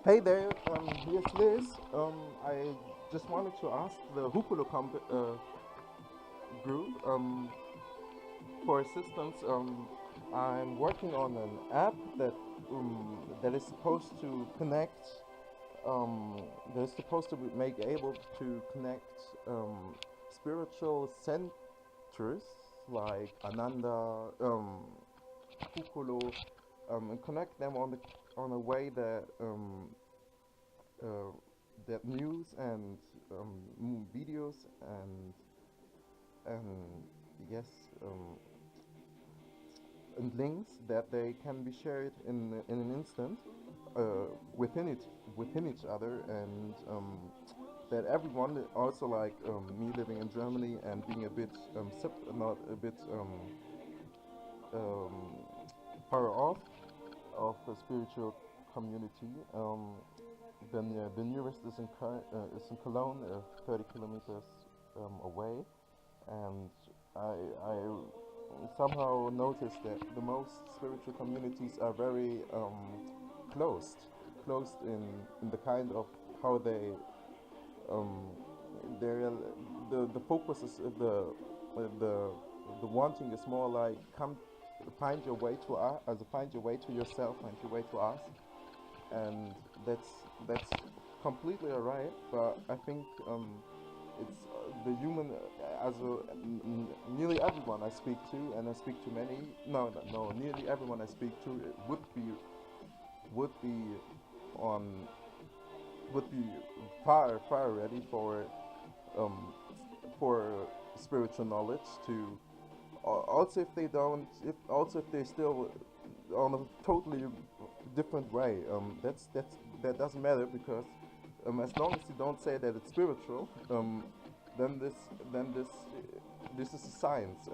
Hey there, here's Liz. I just wanted to ask the group for assistance. I'm working on an app that is supposed to connect, that is supposed to make able to connect spiritual centers like Ananda, Hucolo, and connect them on a way uh, that news and videos and yes um, and links that they can be shared in an instant within each other and that everyone also like me living in Germany and being a bit not a bit um, far off of the spiritual community. The nearest is in Cologne, 30 kilometers away, and I somehow noticed that the most spiritual communities are very closed, closed in the kind of how they um, they're the focus is the the wanting is more like come find your way to us, as find your way to yourself, find your way to us, and that's that's completely alright. But I think it's the human nearly everyone I speak to, and I speak to many. No, nearly everyone I speak to would be on would be far ready um, for spiritual knowledge to also if they don't if also if they still on a totally different way. That doesn't matter because as long as you don't say that it's spiritual, then this then this is a science,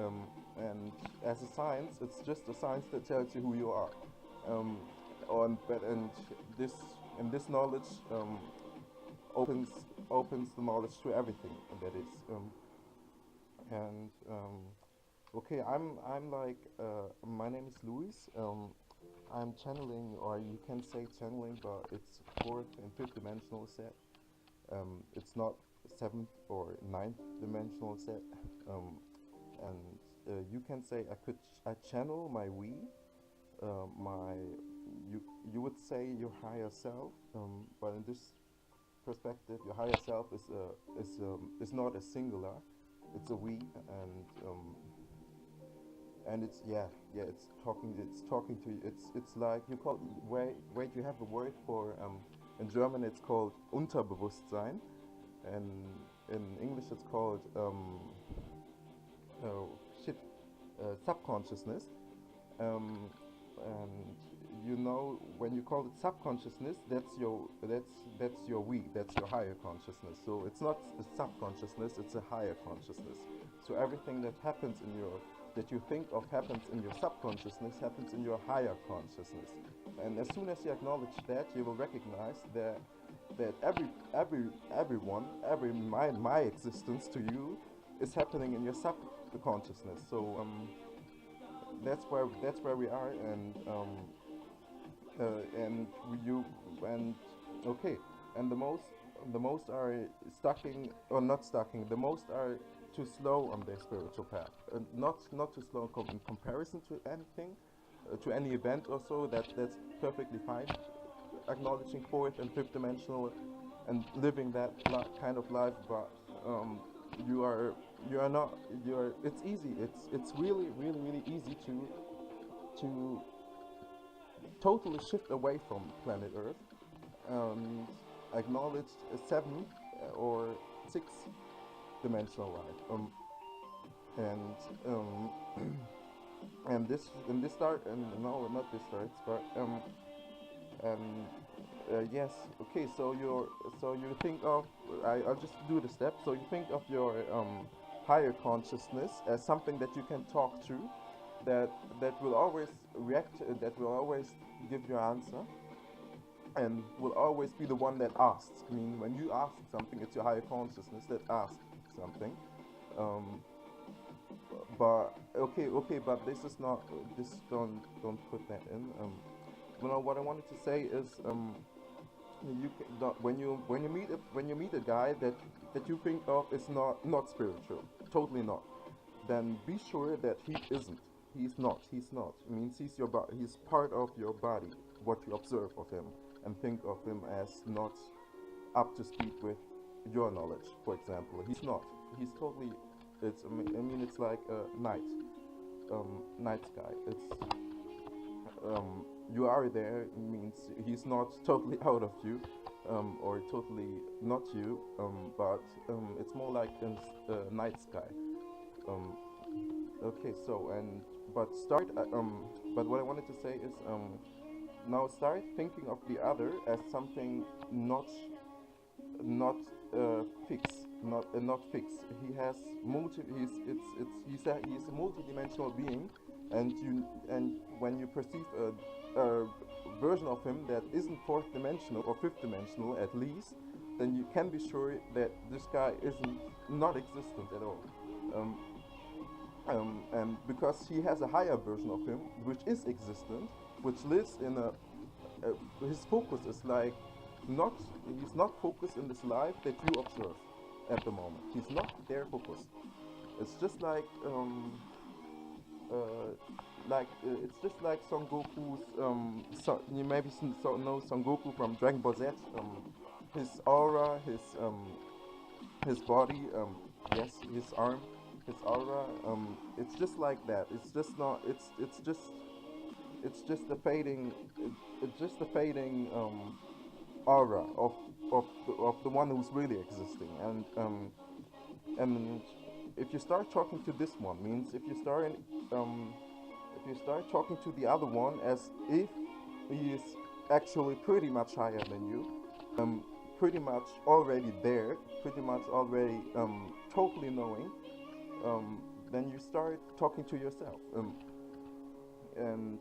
and as a science, it's just a science that tells you who you are. Um, and this this knowledge opens opens the knowledge to everything that is. And Okay, I'm like my name is Luis. I'm channeling, or you can say channeling, but it's fourth and fifth dimensional set. It's not seventh or ninth dimensional set. Um, and you can say I channel my we, my you you would say your higher self, but in this perspective, your higher self is not a singular, it's a we, and it's it's talking to you. It's like you call wait you have a word for in German it's called Unterbewusstsein, and in English it's called oh shit subconsciousness. um, and you know when you call it subconsciousness, that's your we, that's your higher consciousness. So it's not a subconsciousness, it's a higher consciousness. So everything that happens in your that you think of happens in your subconsciousness happens in your higher consciousness. And as soon as you acknowledge that, you will recognize that everyone, my existence to you is happening in your subconsciousness. So that's where we are, and you and okay, and the most are stucking or not stucking. The most are too slow on their spiritual path, not too slow in comparison to anything, to any event or so. That's perfectly fine. Acknowledging fourth and fifth dimensional and living that kind of life, but you are you are not you're it's easy. It's really easy to totally shift away from planet Earth and acknowledge a seventh or sixth dimensional life. And and this start and no, not this starts, but um, yes. Okay, so you think of I'll just do the steps. So you think of your higher consciousness as something that you can talk to, that that will always react, that will always give your answer, and will always be the one that asks. I mean, when you ask something, it's your higher consciousness that asks something. Um, but okay, but this is not. This don't put that in. What I wanted to say is when you meet a guy that you think of is not spiritual, totally not, then be sure that he isn't. He's not. He's not. It means he's part of your body. What you observe of him and think of him as not up to speed with your knowledge. For example, he's not. He's totally. It's like a night sky. You are there means he's not totally out of you, or totally not you, but it's more like a night sky. Um, okay, so but what I wanted to say is now start thinking of the other as something not fixed, not fixed. He has multi. He's a multi-dimensional being, and when you perceive a version of him that isn't fourth dimensional or fifth dimensional at least, then you can be sure that this guy isn't not existent at all. Um, and because he has a higher version of him, which is existent, which lives in his focus is like not he's not focused in this life that you observe at the moment. He's not there focused. It's just it's just like Son Goku's you maybe know Son Goku from Dragon Ball Z. His aura, his body, yes, his arm, his aura. It's just like that. It's just not. It's just the fading. It's just the fading aura of the one who's really existing. And if you start talking to this one, means if you start talking to the other one as if he is actually pretty much higher than you, pretty much already there, pretty much already totally knowing, then you start talking to yourself, and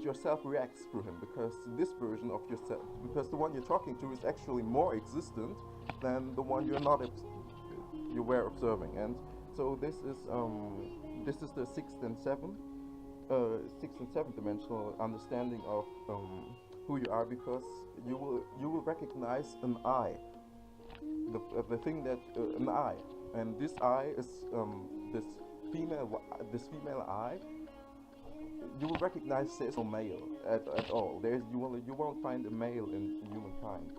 yourself reacts through him because this version of yourself, because the one you're talking to is actually more existent than the one you were observing, and so this is the sixth and seventh dimensional understanding of who you are, because you will recognize an I, the thing that an I, and this I is this female I. You will recognize there's no male at all. You won't find a male in humankind,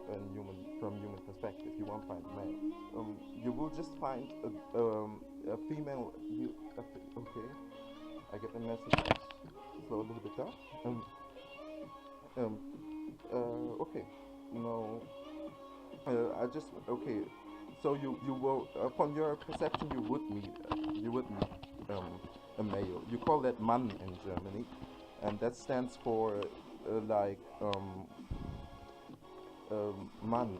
from human perspective. You won't find a male. You will just find a female. Okay, I get the message. Slow a little bit down. Okay. No. Okay. So you will, upon your perception, you would meet a male. You call that Mann in Germany, and that stands for like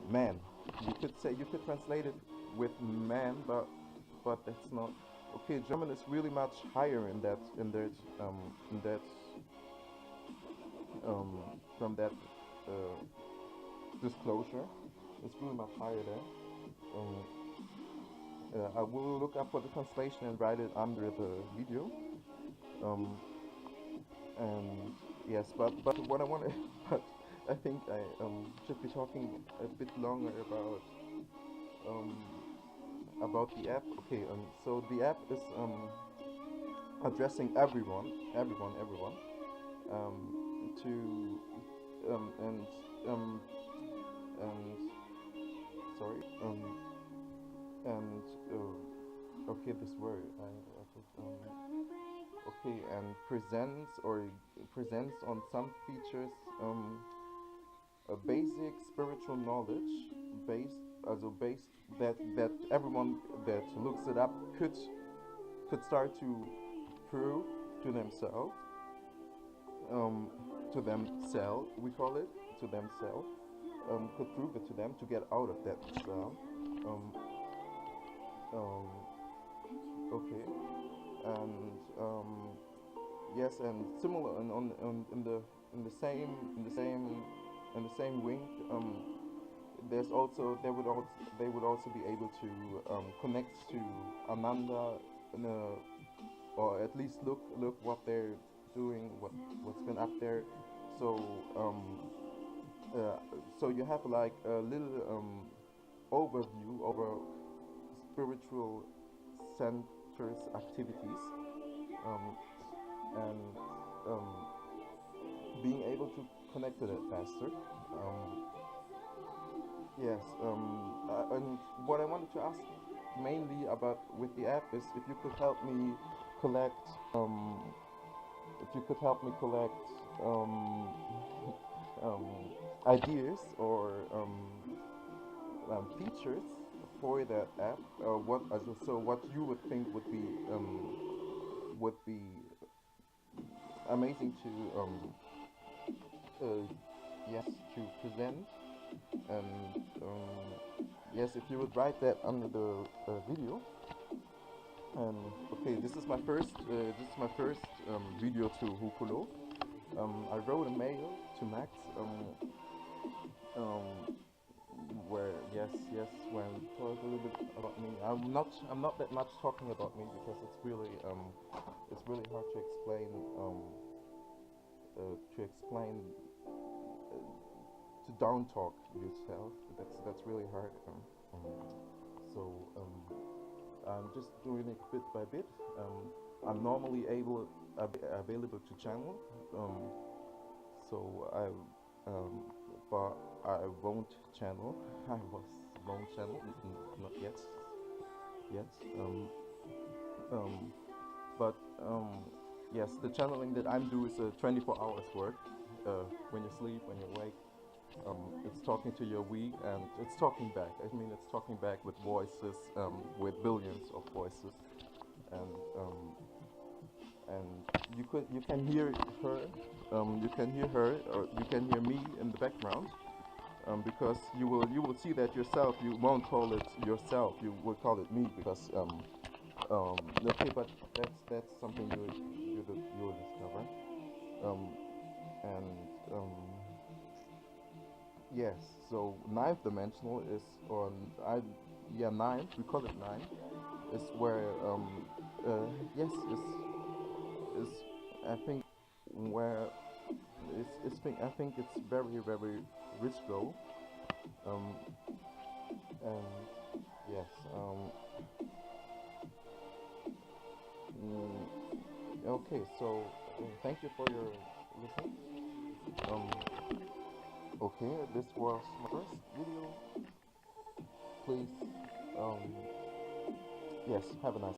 man. You could translate it with man, but that's not okay. German is really much higher in that from that disclosure. It's really much higher there. I will look up for the translation and write it under the video. And yes, but what I want to, but I think I should be talking a bit longer about the app. Okay, so the app is addressing everyone, to and sorry and okay, this word I just okay, and presents on some features a basic spiritual knowledge based that everyone that looks it up could start to prove to themselves, we call it, to themselves, could prove it to them to get out of that spell. Okay, and yes, and similar in the same wing, they would also be able to connect to Ananda, or at least look what they're doing, what's been up there. So uh, so you have like a little overview over spiritual centers activities, um, and um, being able to connect to that faster. Um, yes, and what I wanted to ask mainly about with the app is if you could help me collect, if you could help me collect um, um, ideas or features for that app. What so what you would think would be amazing to uh, yes, to present, and yes, if you would write that under the video. And okay, this is my first video to Hucolo. I wrote a mail to Max, um, where when told a little bit about me. I'm not that much talking about me because it's really hard to explain to down talk yourself. That's really hard. So I'm just doing it bit by bit. I'm normally available to channel. Um, so but I won't channel. Won't channel. Not yet. Yet. Um, but yes, the channeling that I'm doing is 24 hours work. When you sleep, when you wake, it's talking to your we and it's talking back. I mean, it's talking back with voices, with billions of voices, and you can hear her, or you can hear me in the background, because you will see that yourself. You won't call it yourself. You will call it me because okay, but that's something you'll discover. Um, and yes, so ninth dimensional is on I yeah ninth, we call it nine, is where yes is I think where I think it's very rich though. Um, and yes, okay, so thank you for your listening. Um, okay, this was my first video. Please, yes, have a nice